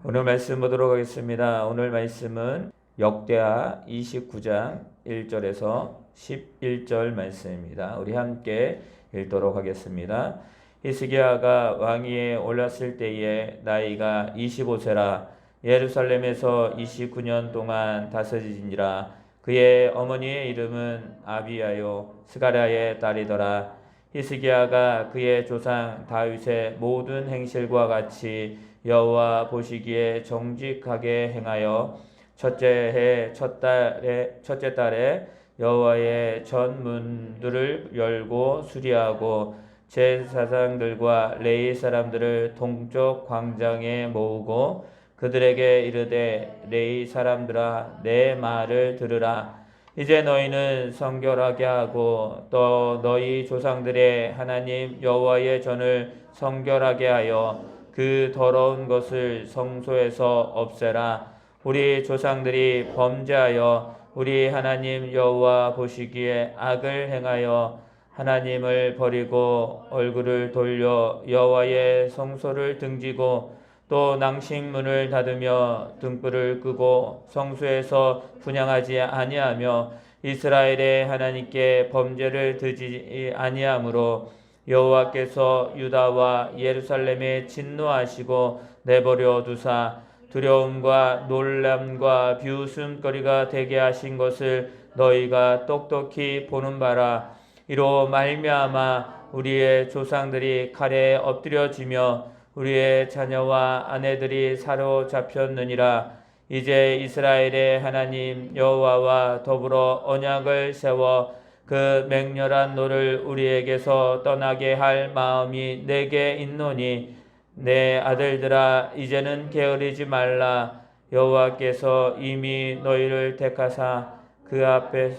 오늘 말씀 보도록 하겠습니다. 오늘 말씀은 역대하 29장 1절에서 11절 말씀입니다. 우리 함께 읽도록 하겠습니다. 히스기야가 왕위에 올랐을 때에 나이가 25세라 예루살렘에서 29년 동안 다스리니라. 그의 어머니의 이름은 아비야요 스가랴의 딸이더라. 히스기야가 그의 조상 다윗의 모든 행실과 같이 여호와 보시기에 정직하게 행하여 첫째 해 첫째 달에 여호와의 전문들을 열고 수리하고 제사장들과 레위 사람들을 동쪽 광장에 모으고 그들에게 이르되 레위 사람들아 내 말을 들으라. 이제 너희는 성결하게 하고 또 너희 조상들의 하나님 여호와의 전을 성결하게 하여 그 더러운 것을 성소에서 없애라. 우리 조상들이 범죄하여 우리 하나님 여호와 보시기에 악을 행하여 하나님을 버리고 얼굴을 돌려 여호와의 성소를 등지고 또 낭식문을 닫으며 등불을 끄고 성소에서 분향하지 아니하며 이스라엘의 하나님께 범죄를 드지 아니하므로 여호와께서 유다와 예루살렘에 진노하시고 내버려 두사 두려움과 놀람과 비웃음거리가 되게 하신 것을 너희가 똑똑히 보는 바라. 이로 말미암아 우리의 조상들이 칼에 엎드려지며 우리의 자녀와 아내들이 사로잡혔느니라. 이제 이스라엘의 하나님 여호와와 더불어 언약을 세워 그 맹렬한 노를 우리에게서 떠나게 할 마음이 내게 있노니 내 아들들아 이제는 게으르지 말라. 여호와께서 이미 너희를 택하사 그 앞에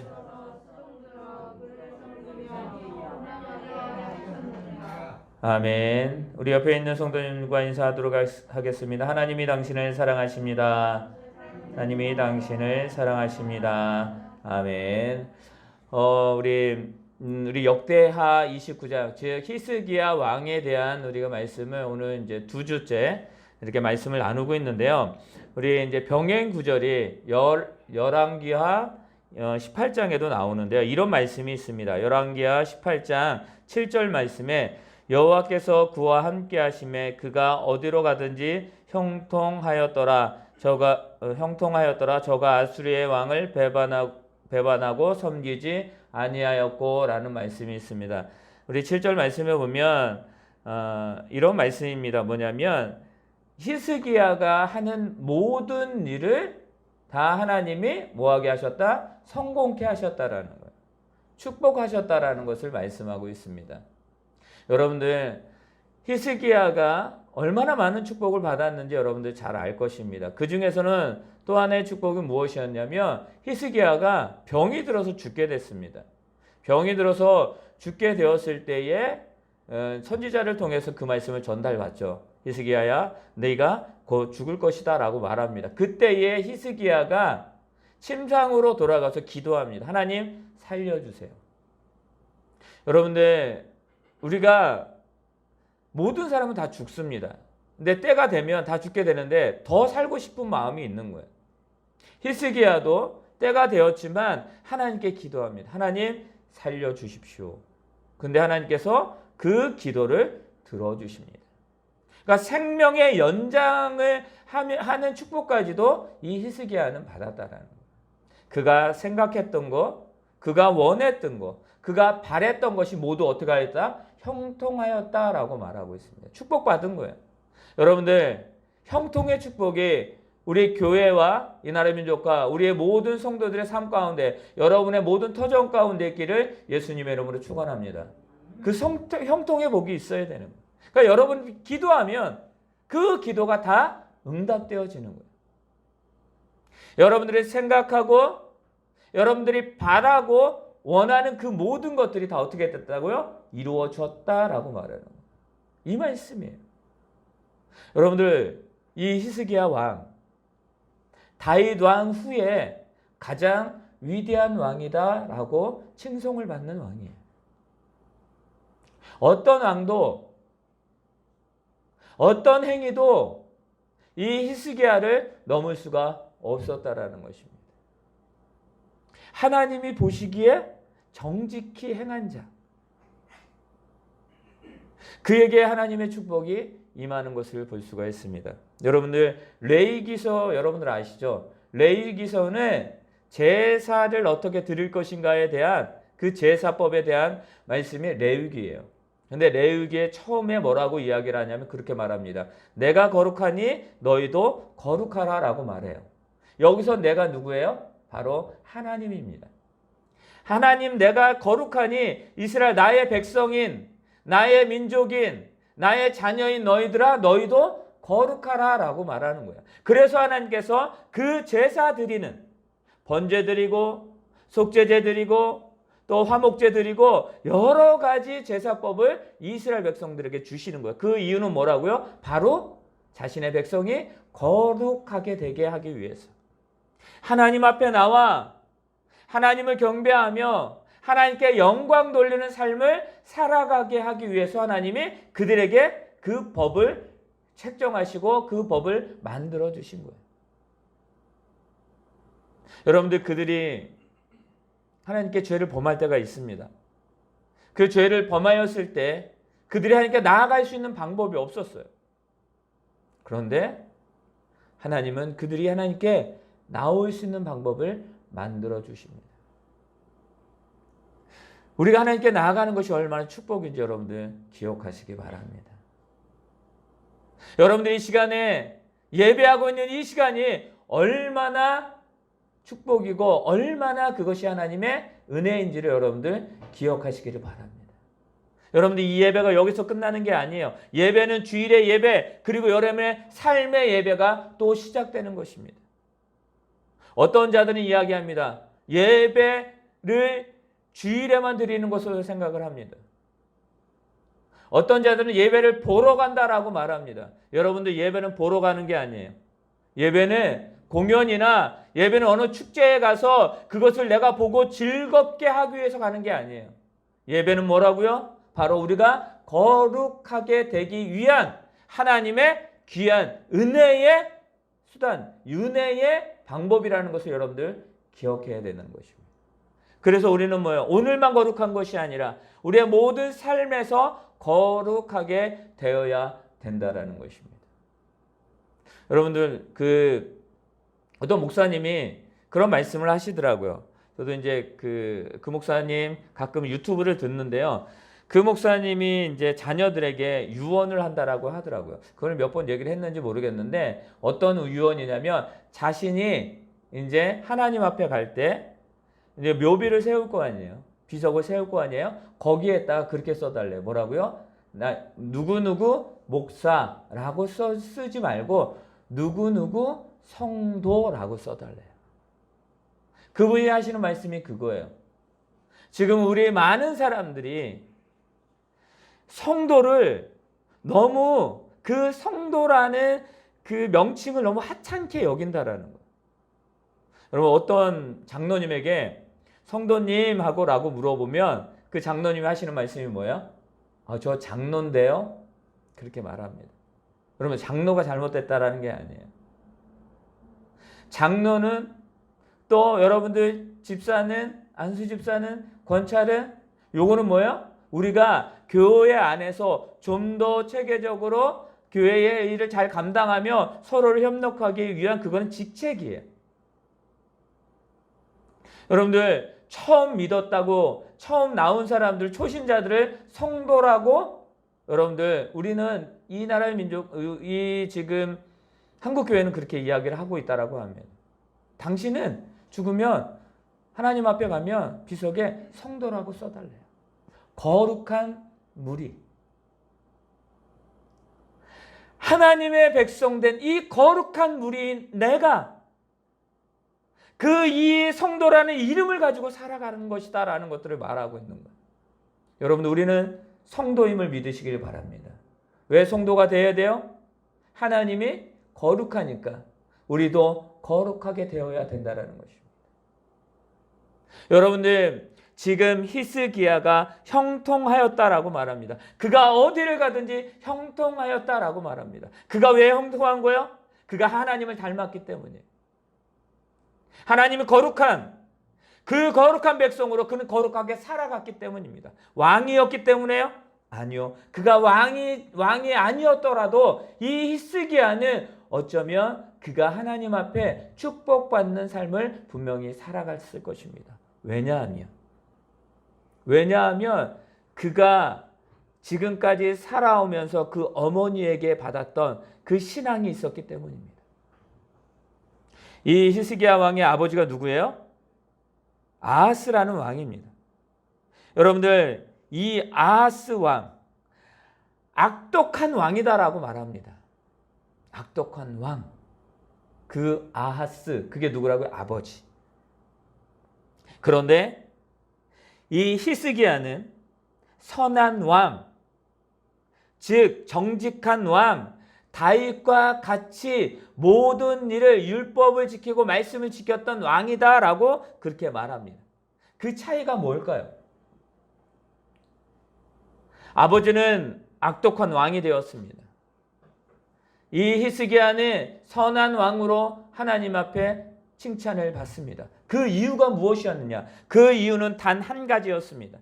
아멘. 우리 옆에 있는 성도님과 인사하도록 하겠습니다. 하나님이 당신을 사랑하십니다. 하나님이 당신을 사랑하십니다. 아멘. 우리 역대하 29장, 즉 히스기야 왕에 대한 우리가 말씀을 오늘 이제 두 주째 이렇게 말씀을 나누고 있는데요. 우리 이제 병행 구절이 열왕기하 18장에도 나오는데요. 이런 말씀이 있습니다. 열왕기하 18장 7절 말씀에 여호와께서 그와 함께 하심에 그가 어디로 가든지 형통하였더라. 저가 아수리의 왕을 배반하고 섬기지 아니하였고 라는 말씀이 있습니다. 우리 7절 말씀에 보면 이런 말씀입니다. 뭐냐면 히스기야가 하는 모든 일을 다 하나님이 뭐하게 하셨다? 성공케 하셨다라는 거예요. 축복하셨다라는 것을 말씀하고 있습니다. 여러분들 히스기야가 얼마나 많은 축복을 받았는지 여러분들 잘 알 것입니다. 그 중에서는 또 하나의 축복은 무엇이었냐면 히스기야가 병이 들어서 죽게 됐습니다. 병이 들어서 죽게 되었을 때에 선지자를 통해서 그 말씀을 전달받죠. 히스기야야 네가 곧 죽을 것이다 라고 말합니다. 그때에 히스기야가 침상으로 돌아가서 기도합니다. 하나님 살려주세요. 여러분들 우리가 모든 사람은 다 죽습니다. 근데 때가 되면 다 죽게 되는데 더 살고 싶은 마음이 있는 거예요. 히스기야도 때가 되었지만 하나님께 기도합니다. 하나님 살려주십시오. 근데 하나님께서 그 기도를 들어주십니다. 그러니까 생명의 연장을 하는 축복까지도 이 히스기야는 받았다라는 거예요. 그가 생각했던 것, 그가 원했던 것, 그가 바랬던 것이 모두 어떻게 하였다? 형통하였다라고 말하고 있습니다. 축복받은 거예요. 여러분들 형통의 축복이 우리 교회와 이 나라 민족과 우리의 모든 성도들의 삶 가운데 여러분의 모든 터전 가운데 있기를 예수님의 이름으로 축원합니다. 그 형통의 복이 있어야 되는 거예요. 그러니까 여러분 기도하면 그 기도가 다 응답되어지는 거예요. 여러분들이 생각하고 여러분들이 바라고 원하는 그 모든 것들이 다 어떻게 됐다고요? 이루어졌다라고 말하는 거예요. 이 말씀이에요. 여러분들 이 히스기야 왕 다윗 왕 후에 가장 위대한 왕이다라고 칭송을 받는 왕이에요. 어떤 왕도 어떤 행위도 이 히스기야를 넘을 수가 없었다라는 것입니다. 하나님이 보시기에 정직히 행한 자, 그에게 하나님의 축복이 임하는 것을 볼 수가 있습니다. 여러분들 레위기서 여러분들 아시죠? 레위기서는 제사를 어떻게 드릴 것인가에 대한 그 제사법에 대한 말씀이 레위기예요. 근데 레위기에 처음에 뭐라고 이야기를 하냐면 그렇게 말합니다. 내가 거룩하니 너희도 거룩하라 라고 말해요. 여기서 내가 누구예요? 바로 하나님입니다. 하나님, 내가 거룩하니 이스라엘 나의 백성인, 나의 민족인, 나의 자녀인 너희들아 너희도 거룩하라 라고 말하는 거예요. 그래서 하나님께서 그 제사 드리는 번제 드리고 속죄제 드리고 또 화목제 드리고 여러 가지 제사법을 이스라엘 백성들에게 주시는 거예요. 그 이유는 뭐라고요? 바로 자신의 백성이 거룩하게 되게 하기 위해서. 하나님 앞에 나와 하나님을 경배하며 하나님께 영광 돌리는 삶을 살아가게 하기 위해서 하나님이 그들에게 그 법을 책정하시고 그 법을 만들어 주신 거예요. 여러분들, 그들이 하나님께 죄를 범할 때가 있습니다. 그 죄를 범하였을 때 그들이 하나님께 나아갈 수 있는 방법이 없었어요. 그런데 하나님은 그들이 하나님께 나올 수 있는 방법을 만들어 주십니다. 우리가 하나님께 나아가는 것이 얼마나 축복인지 여러분들 기억하시기 바랍니다. 여러분들이 이 시간에 예배하고 있는 이 시간이 얼마나 축복이고 얼마나 그것이 하나님의 은혜인지를 여러분들 기억하시기를 바랍니다. 여러분들, 이 예배가 여기서 끝나는 게 아니에요. 예배는 주일의 예배, 그리고 여러분의 삶의 예배가 또 시작되는 것입니다. 어떤 자들은 이야기합니다. 예배를 주일에만 드리는 것으로 생각을 합니다. 어떤 자들은 예배를 보러 간다라고 말합니다. 여러분들, 예배는 보러 가는 게 아니에요. 예배는 공연이나 예배는 어느 축제에 가서 그것을 내가 보고 즐겁게 하기 위해서 가는 게 아니에요. 예배는 뭐라고요? 바로 우리가 거룩하게 되기 위한 하나님의 귀한 은혜의 수단, 은혜의 방법이라는 것을 여러분들 기억해야 되는 것입니다. 그래서 우리는 뭐예요? 오늘만 거룩한 것이 아니라 우리의 모든 삶에서 거룩하게 되어야 된다라는 것입니다. 여러분들, 어떤 목사님이 그런 말씀을 하시더라고요. 저도 이제 그 목사님 가끔 유튜브를 듣는데요. 그 목사님이 이제 자녀들에게 유언을 한다라고 하더라고요. 그걸 몇 번 얘기를 했는지 모르겠는데 어떤 유언이냐면, 자신이 이제 하나님 앞에 갈 때 이제 묘비를 세울 거 아니에요. 비석을 세울 거 아니에요. 거기에다가 그렇게 써달래요. 뭐라고요? 나 누구누구 목사라고 쓰지 말고 누구누구 성도라고 써달래요. 그분이 하시는 말씀이 그거예요. 지금 우리 많은 사람들이 성도를 너무 그 성도라는 그 명칭을 너무 하찮게 여긴다라는 거예요. 여러분, 어떤 장로님에게 성도님 하고 라고 물어보면 그 장로님이 하시는 말씀이 뭐예요? 저 장로인데요? 그렇게 말합니다. 그러면 장로가 잘못됐다라는 게 아니에요. 장로는 또 여러분들 집사는, 안수 집사는, 권찰은, 요거는 뭐예요? 우리가 교회 안에서 좀 더 체계적으로 교회의 일을 잘 감당하며 서로를 협력하기 위한 그거는 직책이에요. 여러분들, 처음 믿었다고 처음 나온 사람들, 초신자들을 성도라고, 여러분들, 우리는 이 나라의 민족, 이 지금 한국교회는 그렇게 이야기를 하고 있다라고 하면, 당신은 죽으면 하나님 앞에 가면 비석에 성도라고 써달래요. 거룩한 무리. 하나님의 백성된 이 거룩한 무리인 내가 그 이 성도라는 이름을 가지고 살아가는 것이다라는 것들을 말하고 있는 거예요. 여러분들, 우리는 성도임을 믿으시길 바랍니다. 왜 성도가 되어야 돼요? 하나님이 거룩하니까 우리도 거룩하게 되어야 된다는 것입니다. 여러분들, 지금 히스기야가 형통하였다라고 말합니다. 그가 어디를 가든지 형통하였다라고 말합니다. 그가 왜 형통한 거예요? 그가 하나님을 닮았기 때문이에요. 하나님이 거룩한 그 거룩한 백성으로 그는 거룩하게 살아갔기 때문입니다. 왕이었기 때문에요? 아니요. 그가 왕이 아니었더라도 이 히스기야는 어쩌면 그가 하나님 앞에 축복받는 삶을 분명히 살아갔을 것입니다. 왜냐하면 그가 지금까지 살아오면서 그 어머니에게 받았던 그 신앙이 있었기 때문입니다. 이 히스기야 왕의 아버지가 누구예요? 아하스라는 왕입니다. 여러분들, 이 아하스 왕, 악독한 왕이다라고 말합니다. 악독한 왕. 그 아하스, 그게 누구라고요? 아버지. 그런데 이 히스기야는 선한 왕, 즉 정직한 왕, 다윗과 같이 모든 일을 율법을 지키고 말씀을 지켰던 왕이다라고 그렇게 말합니다. 그 차이가 뭘까요? 아버지는 악독한 왕이 되었습니다. 이 히스기야는 선한 왕으로 하나님 앞에 칭찬을 받습니다. 그 이유가 무엇이었느냐? 그 이유는 단 한 가지였습니다.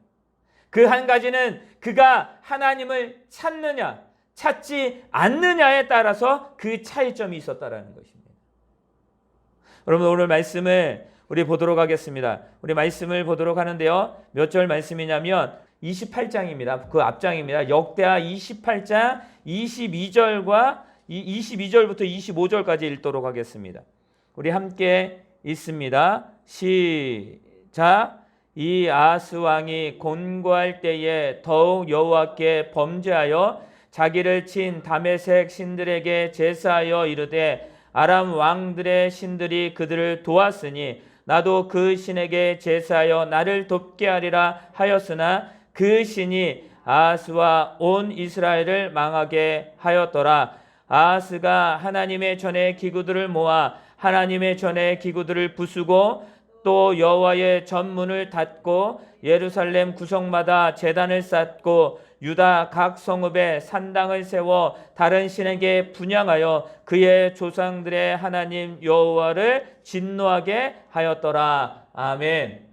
그 한 가지는 그가 하나님을 찾느냐, 찾지 않느냐에 따라서 그 차이점이 있었다라는 것입니다. 여러분, 오늘 말씀을 우리 보도록 하겠습니다. 우리 말씀을 보도록 하는데요. 몇 절 말씀이냐면 28장입니다. 그 앞장입니다. 역대하 28장 22절과 22절부터 25절까지 읽도록 하겠습니다. 우리 함께 읽습니다. 시작. 이 아하스 왕이 곤고할 때에 더욱 여호와께 범죄하여 자기를 친 다메섹 신들에게 제사하여 이르되 아람 왕들의 신들이 그들을 도왔으니 나도 그 신에게 제사하여 나를 돕게 하리라 하였으나 그 신이 아하스와 온 이스라엘을 망하게 하였더라. 아하스가 하나님의 전에 기구들을 모아 하나님의 전에 기구들을 부수고 또 여호와의 전문을 닫고 예루살렘 구석마다 제단을 쌓고 유다 각 성읍에 산당을 세워 다른 신에게 분향하여 그의 조상들의 하나님 여호와를 진노하게 하였더라. 아멘.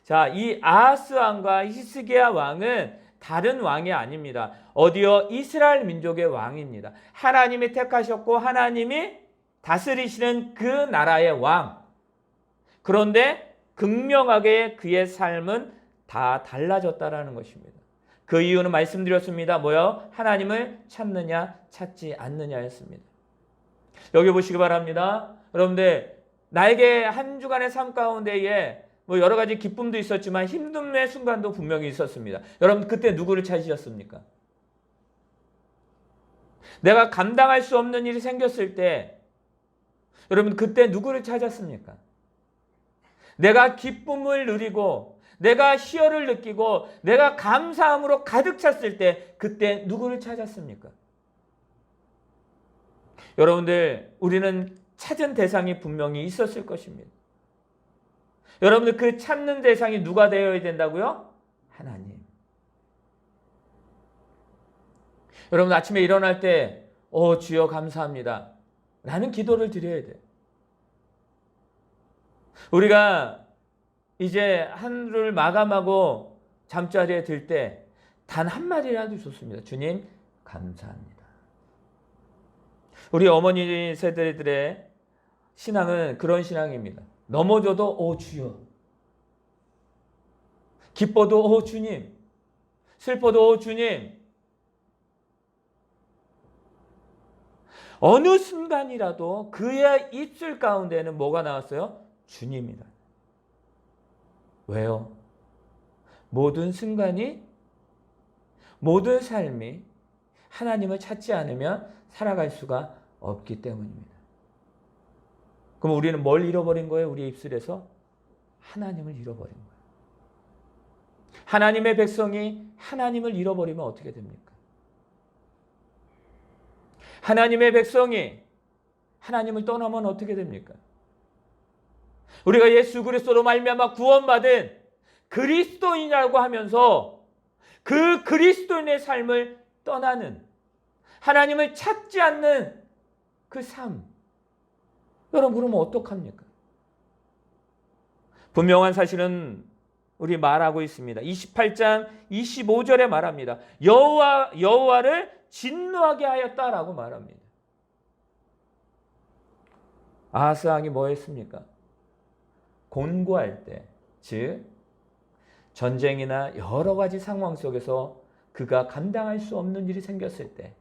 자, 이 아하스 왕과 히스기야 왕은 다른 왕이 아닙니다. 어디요? 이스라엘 민족의 왕입니다. 하나님이 택하셨고 하나님이 다스리시는 그 나라의 왕. 그런데 극명하게 그의 삶은 다 달라졌다라는 것입니다. 그 이유는 말씀드렸습니다. 뭐요? 하나님을 찾느냐 찾지 않느냐였습니다. 여기 보시기 바랍니다. 여러분들, 나에게 한 주간의 삶 가운데에 뭐 여러 가지 기쁨도 있었지만 힘듦의 순간도 분명히 있었습니다. 여러분, 그때 누구를 찾으셨습니까? 내가 감당할 수 없는 일이 생겼을 때 여러분, 그때 누구를 찾았습니까? 내가 기쁨을 누리고 내가 희열을 느끼고 내가 감사함으로 가득 찼을 때 그때 누구를 찾았습니까? 여러분들, 우리는 찾은 대상이 분명히 있었을 것입니다. 여러분들, 그 찾는 대상이 누가 되어야 된다고요? 하나님. 여러분, 아침에 일어날 때 주여 감사합니다 라는 기도를 드려야 돼요. 우리가 이제 하루를 마감하고 잠자리에 들 때 단 한마디라도 좋습니다. 주님 감사합니다. 우리 어머니 세대들의 신앙은 그런 신앙입니다. 넘어져도 주여, 기뻐도 주님, 슬퍼도 주님. 어느 순간이라도 그의 입술 가운데는 뭐가 나왔어요? 주님이다. 왜요? 모든 순간이, 모든 삶이 하나님을 찾지 않으면 살아갈 수가 없기 때문입니다. 그럼 우리는 뭘 잃어버린 거예요? 우리의 입술에서? 하나님을 잃어버린 거예요. 하나님의 백성이 하나님을 잃어버리면 어떻게 됩니까? 하나님의 백성이 하나님을 떠나면 어떻게 됩니까? 우리가 예수 그리스도로 말미암아 구원받은 그리스도인이라고 하면서 그 그리스도인의 삶을 떠나는, 하나님을 찾지 않는 그 삶, 여러분 그러면 어떡합니까? 분명한 사실은 우리 말하고 있습니다. 28장 25절에 말합니다. 여호와를 진노하게 하였다라고 말합니다. 아하스 왕이 뭐 했습니까? 곤고할 때, 즉 전쟁이나 여러 가지 상황 속에서 그가 감당할 수 없는 일이 생겼을 때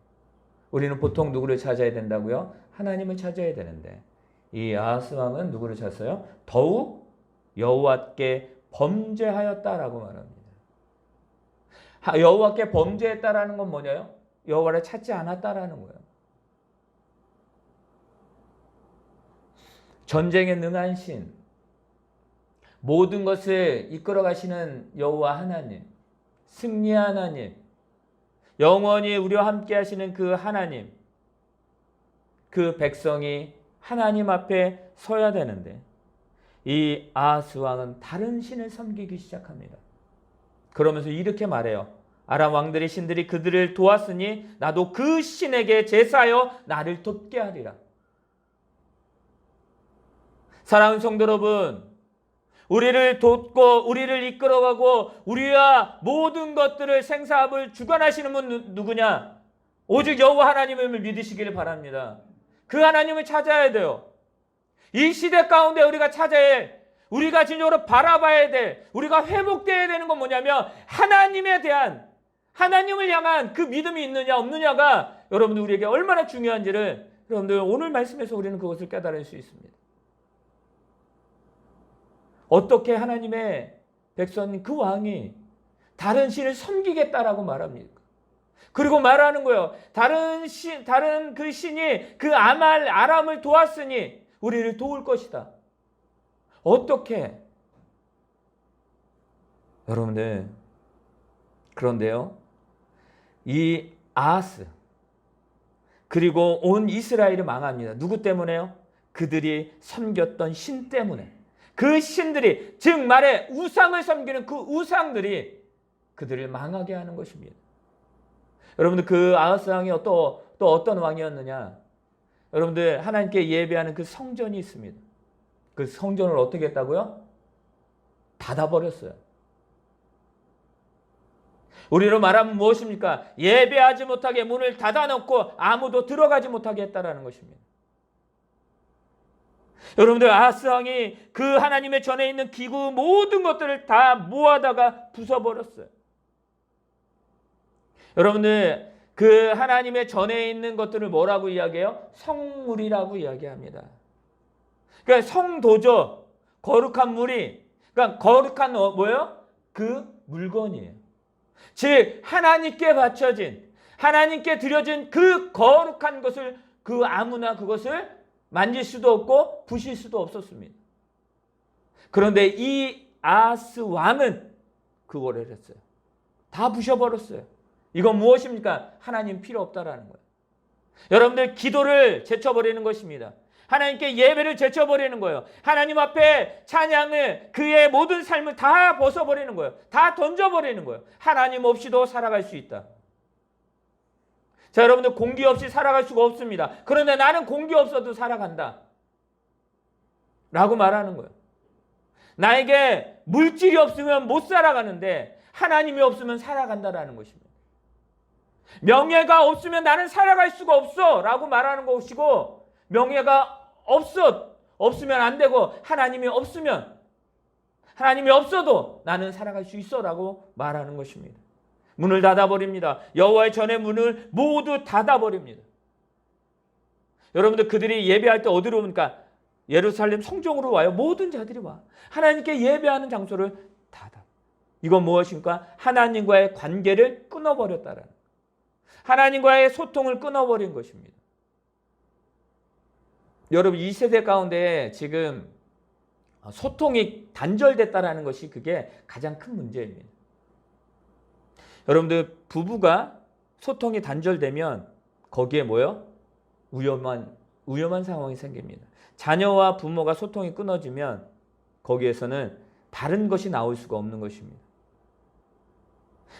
우리는 보통 누구를 찾아야 된다고요? 하나님을 찾아야 되는데 이 아하스 왕은 누구를 찾았어요? 더욱 여호와께 범죄하였다라고 말합니다. 여호와께 범죄했다라는 건 뭐냐요? 여호와를 찾지 않았다라는 거예요. 전쟁에 능한 신, 모든 것을 이끌어 가시는 여호와 하나님, 승리 하나님, 영원히 우리와 함께 하시는 그 하나님, 그 백성이 하나님 앞에 서야 되는데 이 아하스 왕은 다른 신을 섬기기 시작합니다. 그러면서 이렇게 말해요. 아람 왕들의 신들이 그들을 도왔으니 나도 그 신에게 제사하여 나를 돕게 하리라. 사랑하는 성도 여러분, 우리를 돕고 우리를 이끌어가고 우리와 모든 것들을 생사합을 주관하시는 분 누구냐? 오직 여호와 하나님을 믿으시기를 바랍니다. 그 하나님을 찾아야 돼요. 이 시대 가운데 우리가 찾아야 해, 우리가 진정으로 바라봐야 돼, 우리가 회복되어야 되는 건 뭐냐면 하나님에 대한, 하나님을 향한 그 믿음이 있느냐 없느냐가 여러분들 우리에게 얼마나 중요한지를 여러분들 오늘 말씀에서 우리는 그것을 깨달을 수 있습니다. 어떻게 하나님의 백성 그 왕이 다른 신을 섬기겠다라고 말합니까? 그리고 말하는 거예요. 다른 그 신이 그 아람을 도왔으니 우리를 도울 것이다. 어떻게? 여러분들, 그런데요, 이 아하스 그리고 온 이스라엘이 망합니다. 누구 때문에요? 그들이 섬겼던 신 때문에. 그 신들이, 즉 말해 우상을 섬기는 그 우상들이 그들을 망하게 하는 것입니다. 여러분들, 그 아하스 왕이 또 어떤 왕이었느냐? 여러분들, 하나님께 예배하는 그 성전이 있습니다. 그 성전을 어떻게 했다고요? 닫아버렸어요. 우리로 말하면 무엇입니까? 예배하지 못하게 문을 닫아놓고 아무도 들어가지 못하게 했다라는 것입니다. 여러분들, 아하스 왕이 그 하나님의 전에 있는 기구 모든 것들을 다 모아다가 부숴버렸어요. 여러분들, 그 하나님의 전에 있는 것들을 뭐라고 이야기해요? 성물이라고 이야기합니다. 그러니까 성도죠. 거룩한 물이. 그러니까 거룩한 뭐예요? 그 물건이에요. 즉 하나님께 바쳐진, 하나님께 드려진 그 거룩한 것을 그 아무나 그것을 만질 수도 없고 부실 수도 없었습니다. 그런데 이 아하스 왕은 그거를 했어요. 다 부셔버렸어요. 이건 무엇입니까? 하나님 필요 없다라는 거예요. 여러분들, 기도를 제쳐버리는 것입니다. 하나님께 예배를 제쳐버리는 거예요. 하나님 앞에 찬양을, 그의 모든 삶을 다 벗어버리는 거예요. 다 던져버리는 거예요. 하나님 없이도 살아갈 수 있다. 자, 여러분들, 공기 없이 살아갈 수가 없습니다. 그런데 나는 공기 없어도 살아간다 라고 말하는 거예요. 나에게 물질이 없으면 못 살아가는데 하나님이 없으면 살아간다라는 것입니다. 명예가 없으면 나는 살아갈 수가 없어 라고 말하는 것이고, 명예가 없으면 안 되고 하나님이 없어도 나는 살아갈 수 있어 라고 말하는 것입니다. 문을 닫아버립니다. 여호와의 전의 문을 모두 닫아버립니다. 여러분들, 그들이 예배할 때 어디로 옵니까? 예루살렘 성전으로 와요. 모든 자들이 와. 하나님께 예배하는 장소를 닫아. 이건 무엇입니까? 하나님과의 관계를 끊어버렸다라는, 하나님과의 소통을 끊어버린 것입니다. 여러분, 이 세대 가운데 지금 소통이 단절됐다라는 것이 그게 가장 큰 문제입니다. 여러분들, 부부가 소통이 단절되면 거기에 뭐요? 위험한 상황이 생깁니다. 자녀와 부모가 소통이 끊어지면 거기에서는 다른 것이 나올 수가 없는 것입니다.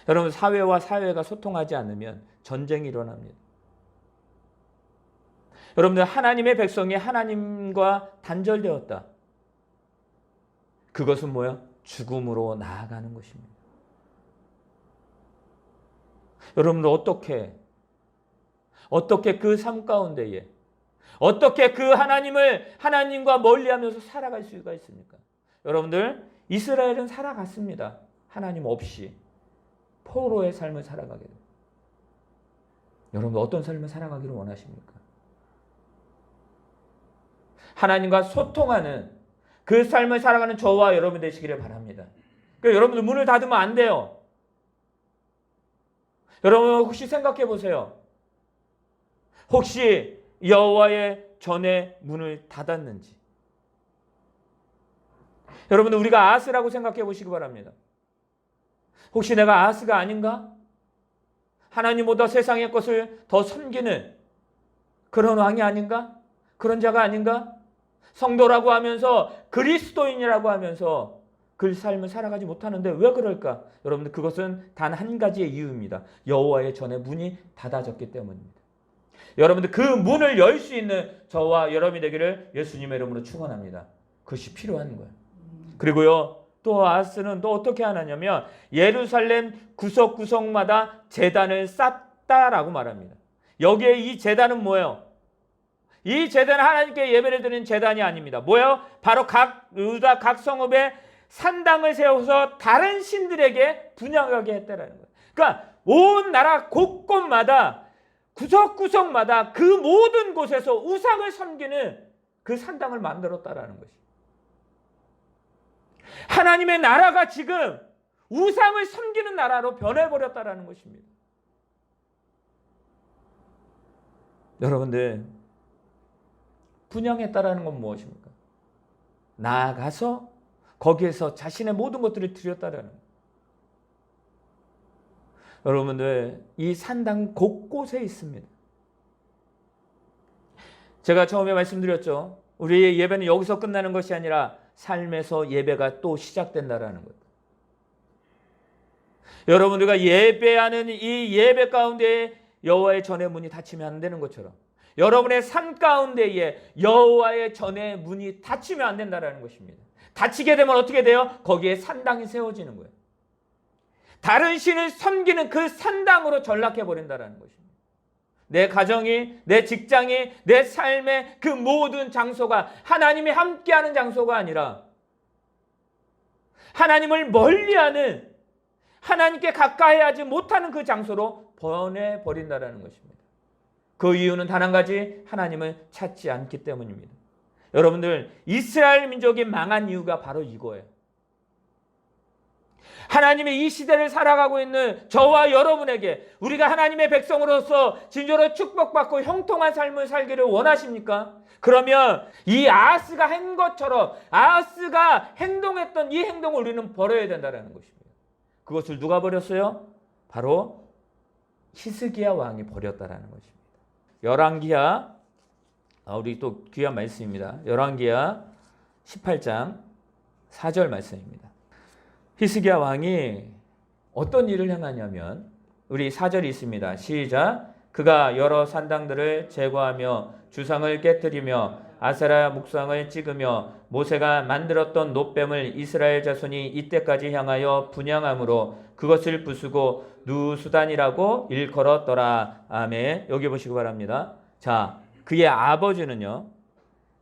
여러분, 사회와 사회가 소통하지 않으면 전쟁이 일어납니다. 여러분들 하나님의 백성이 하나님과 단절되었다. 그것은 뭐예요? 죽음으로 나아가는 것입니다. 여러분들 어떻게 그 삶 가운데에 어떻게 그 하나님과 멀리하면서 살아갈 수가 있습니까? 여러분들 이스라엘은 살아갔습니다. 하나님 없이 포로의 삶을 살아가게 됩니다. 여러분 어떤 삶을 살아가기를 원하십니까? 하나님과 소통하는 그 삶을 살아가는 저와 여러분 되시기를 바랍니다. 그러니까 여러분들 문을 닫으면 안 돼요. 여러분 혹시 생각해 보세요. 혹시 여호와의 전에 문을 닫았는지. 여러분들 우리가 아하스라고 생각해 보시기 바랍니다. 혹시 내가 아하스가 아닌가? 하나님보다 세상의 것을 더 섬기는 그런 왕이 아닌가? 그런 자가 아닌가? 성도라고 하면서 그리스도인이라고 하면서 그 삶을 살아가지 못하는데 왜 그럴까? 여러분들 그것은 단 한 가지의 이유입니다. 여호와의 전에 문이 닫아졌기 때문입니다. 여러분들 그 문을 열 수 있는 저와 여러분이 되기를 예수님의 이름으로 축원합니다. 그것이 필요한 거예요. 그리고요 또 아하스는 또 어떻게 하느냐면 예루살렘 구석구석마다 제단을 쌓았다라고 말합니다. 여기에 이 제단은 뭐예요? 이 제단은 하나님께 예배를 드리는 제단이 아닙니다. 뭐예요? 바로 각 유다 각 성읍에 산당을 세워서 다른 신들에게 분양하게 했다라는 거예요. 그러니까 온 나라 곳곳마다 구석구석마다 그 모든 곳에서 우상을 섬기는 그 산당을 만들었다라는 것이. 하나님의 나라가 지금 우상을 섬기는 나라로 변해버렸다라는 것입니다. 여러분들 분양했다라는 건 무엇입니까? 나아가서 거기에서 자신의 모든 것들을 드렸다라는 거예요. 여러분들 이 산당 곳곳에 있습니다. 제가 처음에 말씀드렸죠. 우리의 예배는 여기서 끝나는 것이 아니라 삶에서 예배가 또 시작된다라는 것. 여러분들과 예배하는 이 예배 가운데 여호와의 전의 문이 닫히면 안 되는 것처럼 여러분의 삶 가운데에 여호와의 전의 문이 닫히면 안 된다라는 것입니다. 닫히게 되면 어떻게 돼요? 거기에 산당이 세워지는 거예요. 다른 신을 섬기는 그 산당으로 전락해버린다는 것입니다. 내 가정이, 내 직장이, 내 삶의 그 모든 장소가 하나님이 함께하는 장소가 아니라 하나님을 멀리하는 하나님께 가까이 하지 못하는 그 장소로 변해버린다는 것입니다. 그 이유는 단 한 가지, 하나님을 찾지 않기 때문입니다. 여러분들 이스라엘 민족이 망한 이유가 바로 이거예요. 하나님의 이 시대를 살아가고 있는 저와 여러분에게 우리가 하나님의 백성으로서 진정으로 축복받고 형통한 삶을 살기를 원하십니까? 그러면 이 아하스가 한 것처럼 아하스가 행동했던 이 행동을 우리는 버려야 된다는 것입니다. 그것을 누가 버렸어요? 바로 히스기야 왕이 버렸다라는 것입니다. 열왕기하 우리 또 귀한 말씀입니다. 열왕기하 18장 4절 말씀입니다. 히스기야 왕이 어떤 일을 행하냐면 우리 4절이 있습니다. 시작. 그가 여러 산당들을 제거하며 주상을 깨뜨리며 아세라 목상을 찍으며 모세가 만들었던 놋뱀을 이스라엘 자손이 이때까지 향하여 분향함으로 그것을 부수고 누수단이라고 일컬었더라. 아멘. 여기 보시기 바랍니다. 자, 그의 아버지는요.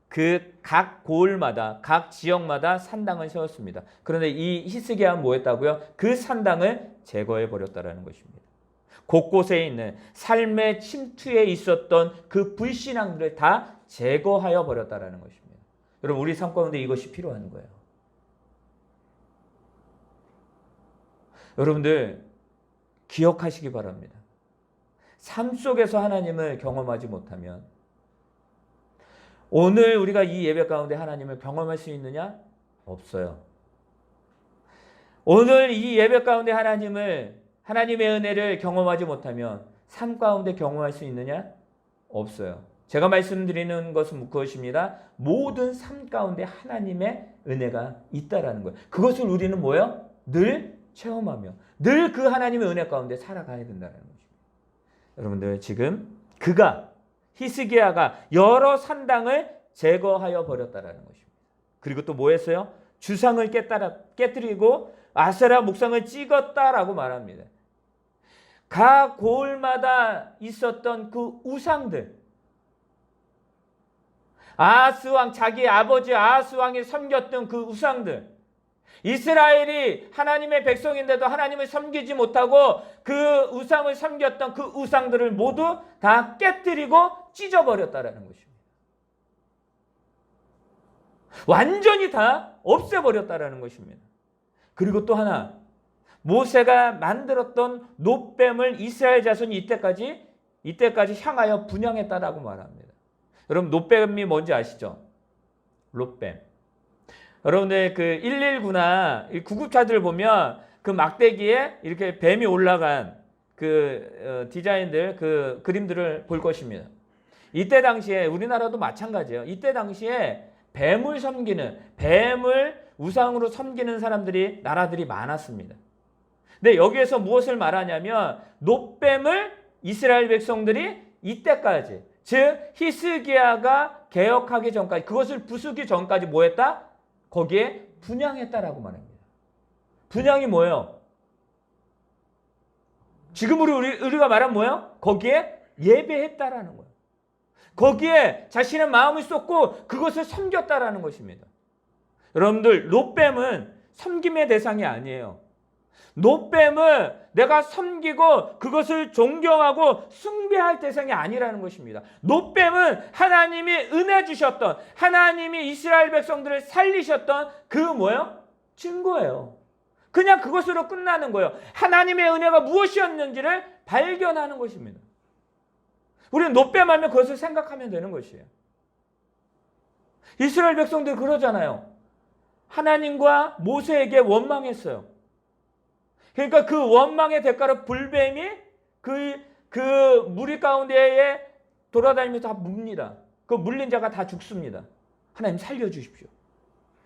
그 각 고을마다 각 지역마다 산당을 세웠습니다. 그런데 이 히스기야는 뭐 했다고요? 그 산당을 제거해 버렸다라는 것입니다. 곳곳에 있는 삶의 침투에 있었던 그 불신앙들을 다 제거하여 버렸다라는 것입니다. 여러분 우리 삶 가운데 이것이 필요한 거예요. 여러분들 기억하시기 바랍니다. 삶 속에서 하나님을 경험하지 못하면 오늘 우리가 이 예배 가운데 하나님을 경험할 수 있느냐? 없어요. 오늘 이 예배 가운데 하나님의 은혜를 경험하지 못하면 삶 가운데 경험할 수 있느냐? 없어요. 제가 말씀드리는 것은 무엇입니다? 모든 삶 가운데 하나님의 은혜가 있다라는 거예요. 그것을 우리는 뭐예요? 늘 체험하며 늘 그 하나님의 은혜 가운데 살아가야 된다는 것입니다. 여러분들 지금 그가 히스기야가 여러 산당을 제거하여 버렸다라는 것입니다. 그리고 또 뭐 했어요? 주상을 깨뜨리고 아세라 목상을 찍었다라고 말합니다. 각 고을마다 있었던 그 우상들, 아하스 왕, 자기 아버지 아하스 왕이 섬겼던 그 우상들, 이스라엘이 하나님의 백성인데도 하나님을 섬기지 못하고 그 우상을 섬겼던 그 우상들을 모두 다 깨뜨리고 찢어버렸다라는 것입니다. 완전히 다 없애버렸다라는 것입니다. 그리고 또 하나, 모세가 만들었던 놋뱀을 이스라엘 자손이 이때까지 향하여 분양했다라고 말합니다. 여러분, 놋뱀이 뭔지 아시죠? 놋뱀. 여러분들 그 119나 구급차들 보면 그 막대기에 이렇게 뱀이 올라간 그 디자인들, 그 그림들을 볼 것입니다. 이때 당시에 우리나라도 마찬가지예요. 이때 당시에 뱀을 우상으로 섬기는 나라들이 많았습니다. 근데 여기에서 무엇을 말하냐면 놋뱀을 이스라엘 백성들이 이때까지, 즉 히스기야가 개혁하기 전까지, 그것을 부수기 전까지 뭐 했다? 거기에 분양했다라고 말합니다. 분양이 뭐예요? 지금으로 우리가 말하면 뭐예요? 거기에 예배했다라는 거예요. 거기에 자신의 마음을 쏟고 그것을 섬겼다라는 것입니다. 여러분들, 놋뱀은 섬김의 대상이 아니에요. 놋뱀은 내가 섬기고 그것을 존경하고 숭배할 대상이 아니라는 것입니다. 놋뱀은 하나님이 은혜 주셨던, 하나님이 이스라엘 백성들을 살리셨던 그 뭐예요? 증거예요. 그냥 그것으로 끝나는 거예요. 하나님의 은혜가 무엇이었는지를 발견하는 것입니다. 우리는 놋뱀하면 그것을 생각하면 되는 것이에요. 이스라엘 백성들 그러잖아요. 하나님과 모세에게 원망했어요. 그러니까 그 원망의 대가로 불뱀이 그 무리 가운데에 돌아다니면서 다 뭅니다. 그 물린 자가 다 죽습니다. 하나님 살려주십시오.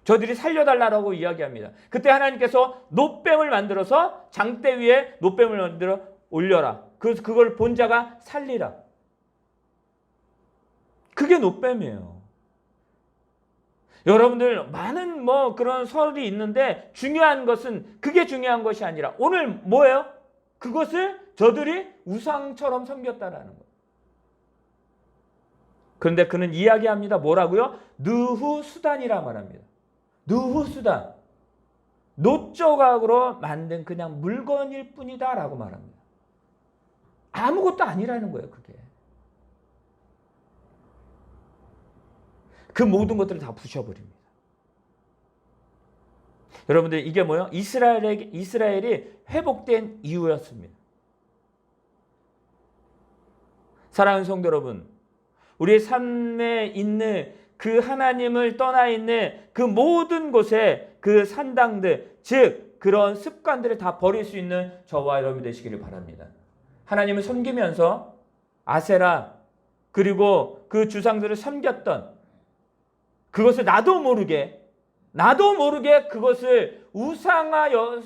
저들이 살려달라고 이야기합니다. 그때 하나님께서 놋뱀을 만들어서 장대 위에 놋뱀을 만들어 올려라. 그래서 그걸 본 자가 살리라. 그게 놋뱀이에요. 여러분들, 많은 그런 설이 있는데 중요한 것은 그게 중요한 것이 아니라 오늘 뭐예요? 그것을 저들이 우상처럼 섬겼다라는 거예요. 그런데 그는 이야기합니다. 뭐라고요? 느후수단이라 말합니다. 느후수단. 놋 조각으로 만든 그냥 물건일 뿐이다 라고 말합니다. 아무것도 아니라는 거예요, 그게. 그 모든 것들을 다 부셔버립니다. 여러분들, 이게 뭐예요? 이스라엘이 회복된 이유였습니다. 사랑하는 성도 여러분, 우리의 삶에 있는 그 하나님을 떠나 있는 그 모든 곳에 그 산당들, 즉 그런 습관들을 다 버릴 수 있는 저와 여러분 되시기를 바랍니다. 하나님을 섬기면서 아세라 그리고 그 주상들을 섬겼던 그것을 나도 모르게 그것을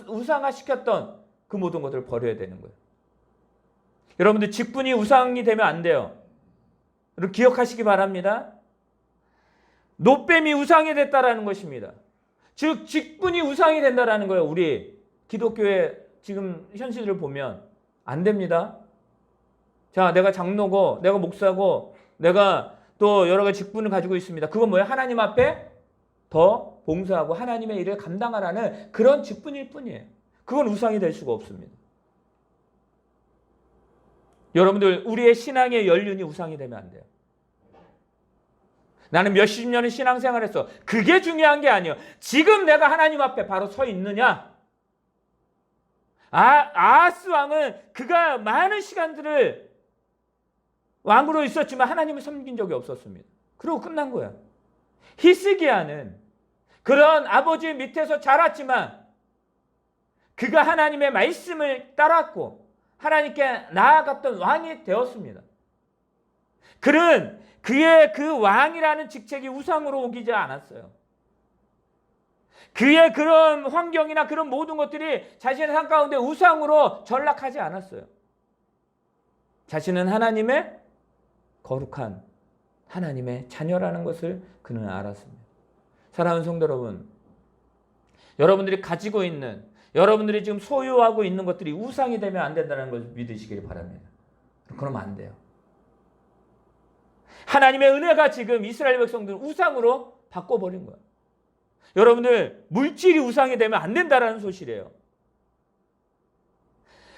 우상화시켰던 그 모든 것들을 버려야 되는 거예요. 여러분들, 직분이 우상이 되면 안 돼요. 여러분, 기억하시기 바랍니다. 놋뱀이 우상이 됐다라는 것입니다. 즉 직분이 우상이 된다라는 거예요. 우리 기독교의 지금 현실을 보면 안 됩니다. 자, 내가 장로고 내가 목사고 내가 또 여러 가지 직분을 가지고 있습니다. 그건 뭐예요? 하나님 앞에 더 봉사하고 하나님의 일을 감당하라는 그런 직분일 뿐이에요. 그건 우상이 될 수가 없습니다. 여러분들, 우리의 신앙의 연륜이 우상이 되면 안 돼요. 나는 몇십 년의 신앙생활을 했어. 그게 중요한 게 아니에요. 지금 내가 하나님 앞에 바로 서 있느냐? 아하스 왕은 그가 많은 시간들을 왕으로 있었지만 하나님을 섬긴 적이 없었습니다. 그리고 끝난 거야. 히스기야는 그런 아버지 밑에서 자랐지만 그가 하나님의 말씀을 따랐고 하나님께 나아갔던 왕이 되었습니다. 그는 그의 그 왕이라는 직책이 우상으로 오기지 않았어요. 그의 그런 환경이나 그런 모든 것들이 자신의 삶 가운데 우상으로 전락하지 않았어요. 자신은 하나님의 거룩한 하나님의 자녀라는 것을 그는 알았습니다. 사랑하는 성도 여러분, 여러분들이 가지고 있는, 여러분들이 지금 소유하고 있는 것들이 우상이 되면 안 된다는 것을 믿으시길 바랍니다. 그러면 안 돼요. 하나님의 은혜가 지금 이스라엘 백성들을 우상으로 바꿔버린 거예요. 여러분들, 물질이 우상이 되면 안 된다는 소식이에요.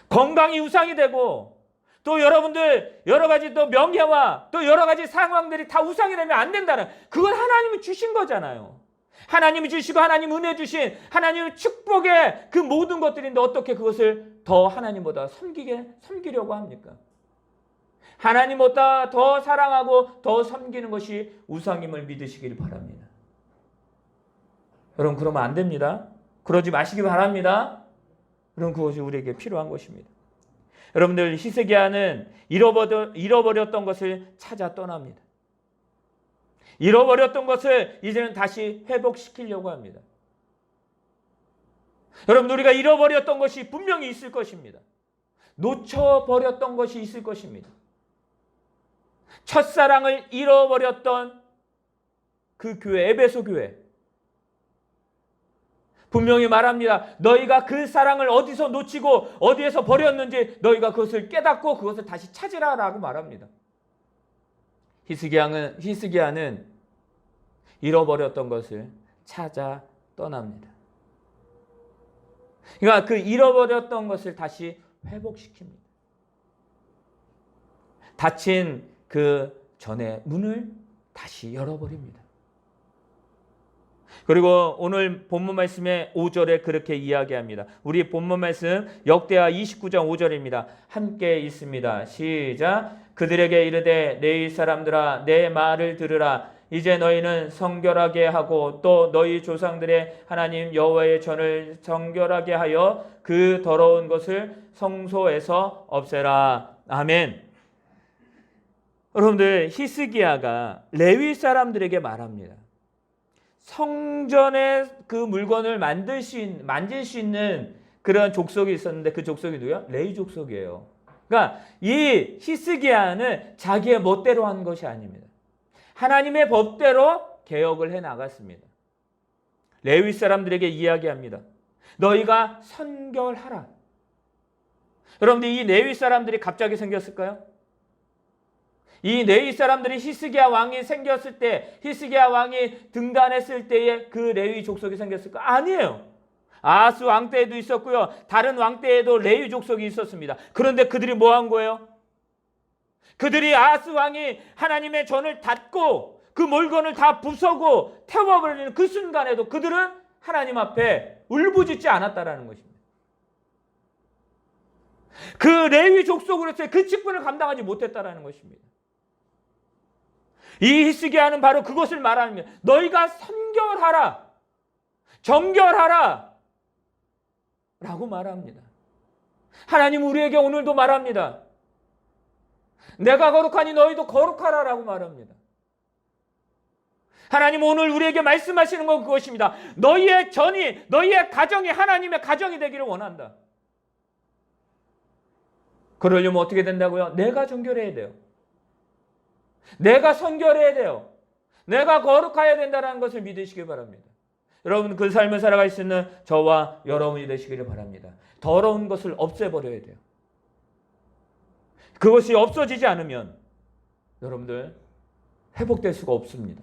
건강이 우상이 되고, 또 여러분들 여러 가지 또 명예와 또 여러 가지 상황들이 다 우상이 되면 안 된다는, 그건 하나님이 주신 거잖아요. 하나님이 주시고 하나님 은혜 주신 하나님의 축복의 그 모든 것들인데 어떻게 그것을 더 하나님보다 섬기려고 합니까? 하나님보다 더 사랑하고 더 섬기는 것이 우상임을 믿으시길 바랍니다. 여러분, 그러면 안 됩니다. 그러지 마시기 바랍니다. 그럼 그것이 우리에게 필요한 것입니다. 여러분들, 히스기야는 잃어버렸던 것을 찾아 떠납니다. 잃어버렸던 것을 이제는 다시 회복시키려고 합니다. 여러분, 우리가 잃어버렸던 것이 분명히 있을 것입니다. 놓쳐버렸던 것이 있을 것입니다. 첫사랑을 잃어버렸던 그 교회, 에베소 교회. 분명히 말합니다. 너희가 그 사랑을 어디서 놓치고 어디에서 버렸는지 너희가 그것을 깨닫고 그것을 다시 찾으라라고 말합니다. 히스기야는 잃어버렸던 것을 찾아 떠납니다. 그러니까 그 잃어버렸던 것을 다시 회복시킵니다. 닫힌 그 전의 문을 다시 열어버립니다. 그리고 오늘 본문 말씀의 5절에 그렇게 이야기합니다. 우리 본문 말씀 역대하 29장 5절입니다. 함께 있습니다. 시작. 그들에게 이르되 내 사람들아 내 말을 들으라. 이제 너희는 성결하게 하고 또 너희 조상들의 하나님 여호와의 전을 정결하게 하여 그 더러운 것을 성소에서 없애라. 아멘. 여러분들, 히스기야가 레위 사람들에게 말합니다. 성전의 그 물건을 만질 수 있는 그런 족속이 있었는데 그 족속이 누구야? 레위 족속이에요. 그러니까 이 히스기야는 자기의 멋대로 한 것이 아닙니다. 하나님의 법대로 개혁을 해 나갔습니다. 레위 사람들에게 이야기합니다. 너희가 선결하라. 여러분들, 이 레위 사람들이 갑자기 생겼을까요? 이 레위 사람들이 히스기야 왕이 생겼을 때, 히스기야 왕이 등단했을 때에 그 레위 족속이 생겼을까? 아니에요. 아하스 왕 때에도 있었고요. 다른 왕 때에도 레위 족속이 있었습니다. 그런데 그들이 뭐 한 거예요? 그들이 아하스 왕이 하나님의 전을 닫고 그 물건을 다 부수고 태워버리는 그 순간에도 그들은 하나님 앞에 울부짖지 않았다라는 것입니다. 그 레위 족속으로서의 그 직분을 감당하지 못했다라는 것입니다. 이 히스기야는 바로 그것을 말합니다. 너희가 선결하라, 정결하라 라고 말합니다. 하나님 우리에게 오늘도 말합니다. 내가 거룩하니 너희도 거룩하라 라고 말합니다. 하나님 오늘 우리에게 말씀하시는 건 그것입니다. 너희의 전이, 너희의 가정이 하나님의 가정이 되기를 원한다. 그러려면 어떻게 된다고요? 내가 정결해야 돼요. 내가 선결해야 돼요. 내가 거룩해야 된다는 것을 믿으시기 바랍니다. 여러분, 그 삶을 살아갈 수 있는 저와 여러분이 되시기를 바랍니다. 더러운 것을 없애버려야 돼요. 그것이 없어지지 않으면 여러분들 회복될 수가 없습니다.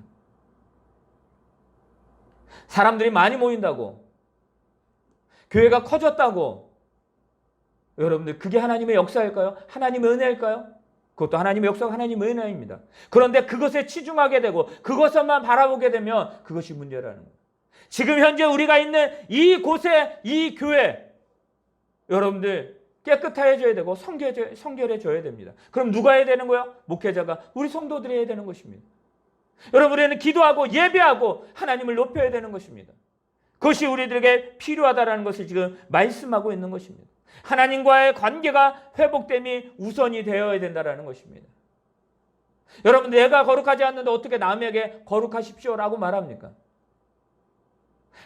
사람들이 많이 모인다고, 교회가 커졌다고, 여러분들 그게 하나님의 역사일까요? 하나님의 은혜일까요? 그것도 하나님의 역사가 하나님의 은혜입니다. 그런데 그것에 치중하게 되고 그것만 바라보게 되면 그것이 문제라는 거예요. 지금 현재 우리가 있는 이곳에 이 교회, 여러분들 깨끗해져야 되고 성결해져야 됩니다. 그럼 누가 해야 되는 거예요? 목회자가, 우리 성도들이 해야 되는 것입니다. 여러분, 우리는 기도하고 예배하고 하나님을 높여야 되는 것입니다. 그것이 우리들에게 필요하다는 것을 지금 말씀하고 있는 것입니다. 하나님과의 관계가 회복됨이 우선이 되어야 된다는 것입니다. 여러분, 내가 거룩하지 않는데 어떻게 남에게 거룩하십시오라고 말합니까?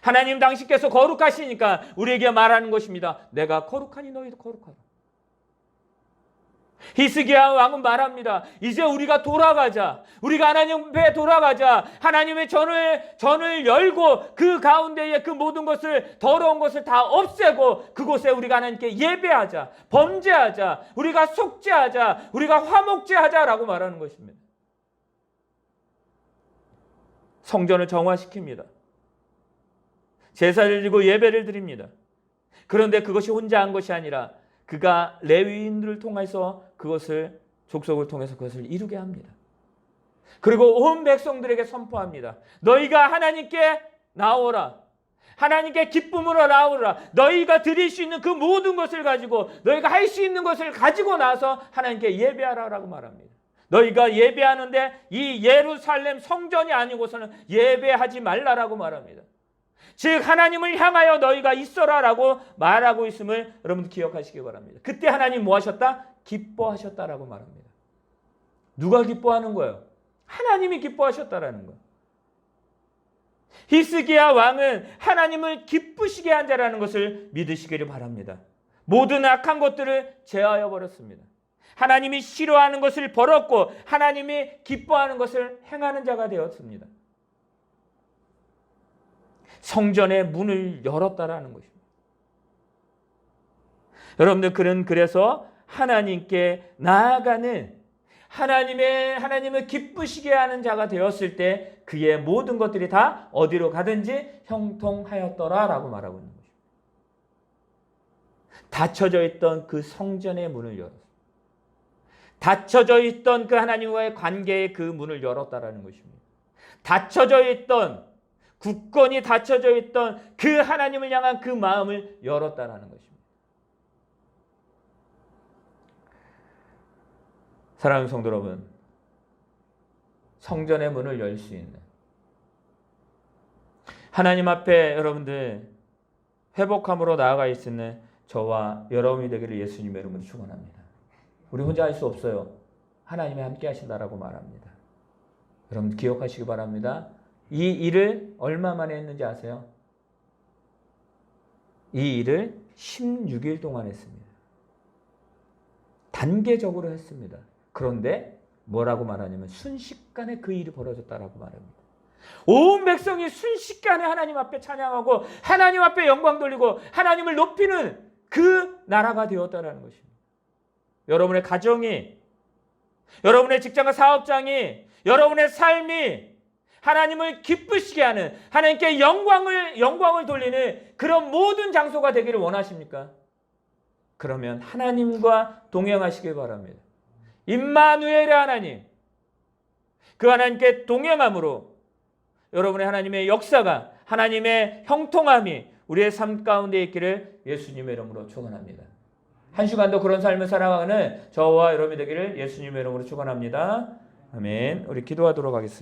하나님 당신께서 거룩하시니까 우리에게 말하는 것입니다. 내가 거룩하니 너희도 거룩하라. 히스기야 왕은 말합니다. 이제 우리가 돌아가자. 우리가 하나님 앞에 돌아가자. 하나님의 전을 열고 그 가운데에 그 모든 것을, 더러운 것을 다 없애고 그곳에 우리가 하나님께 예배하자. 범죄하자. 우리가 속죄하자. 우리가 화목제하자라고 말하는 것입니다. 성전을 정화시킵니다. 제사를 드리고 예배를 드립니다. 그런데 그것이 혼자 한 것이 아니라 그가 레위인들을 통해서 그것을, 족속을 통해서 그것을 이루게 합니다. 그리고 온 백성들에게 선포합니다. 너희가 하나님께 나오라. 하나님께 기쁨으로 나오라. 너희가 드릴 수 있는 그 모든 것을 가지고, 너희가 할 수 있는 것을 가지고 나서 하나님께 예배하라라고 말합니다. 너희가 예배하는데 이 예루살렘 성전이 아니고서는 예배하지 말라라고 말합니다. 즉 하나님을 향하여 너희가 있어라라고 말하고 있음을 여러분 기억하시기 바랍니다. 그때 하나님 뭐 하셨다? 기뻐하셨다라고 말합니다. 누가 기뻐하는 거예요? 하나님이 기뻐하셨다라는 거예요. 히스기야 왕은 하나님을 기쁘시게 한 자라는 것을 믿으시기를 바랍니다. 모든 악한 것들을 제하여 버렸습니다. 하나님이 싫어하는 것을 버렸고 하나님이 기뻐하는 것을 행하는 자가 되었습니다. 성전의 문을 열었다라는 것입니다. 여러분들, 그는 그래서 하나님께 나아가는, 하나님을 기쁘시게 하는 자가 되었을 때 그의 모든 것들이 다 어디로 가든지 형통하였더라라고 말하고 있는 것입니다. 닫혀져 있던 그 성전의 문을 열었습니다. 닫혀져 있던 그 하나님과의 관계의 그 문을 열었다라는 것입니다. 닫혀져 있던, 굳건히 닫혀져 있던 그 하나님을 향한 그 마음을 열었다라는 것입니다. 사랑하는 성도 여러분, 성전의 문을 열 수 있는, 하나님 앞에 여러분들 회복함으로 나아가 있는 저와 여러분이 되기를 예수님의 이름으로 축원합니다. 우리 혼자 할 수 없어요. 하나님이 함께 하신다라고 말합니다. 여러분 기억하시기 바랍니다. 이 일을 얼마 만에 했는지 아세요? 이 일을 16일 동안 했습니다. 단계적으로 했습니다. 그런데 뭐라고 말하냐면 순식간에 그 일이 벌어졌다라고 말합니다. 온 백성이 순식간에 하나님 앞에 찬양하고 하나님 앞에 영광 돌리고 하나님을 높이는 그 나라가 되었다라는 것입니다. 여러분의 가정이, 여러분의 직장과 사업장이, 여러분의 삶이 하나님을 기쁘시게 하는, 하나님께 영광을 돌리는 그런 모든 장소가 되기를 원하십니까? 그러면 하나님과 동행하시길 바랍니다. 임마누엘의 하나님, 그 하나님께 동행함으로 여러분의 하나님의 역사가, 하나님의 형통함이 우리의 삶 가운데 있기를 예수님의 이름으로 축원합니다. 한 주간도 그런 삶을 살아가는 저와 여러분이 되기를 예수님의 이름으로 축원합니다. 아멘. 우리 기도하도록 하겠습니다.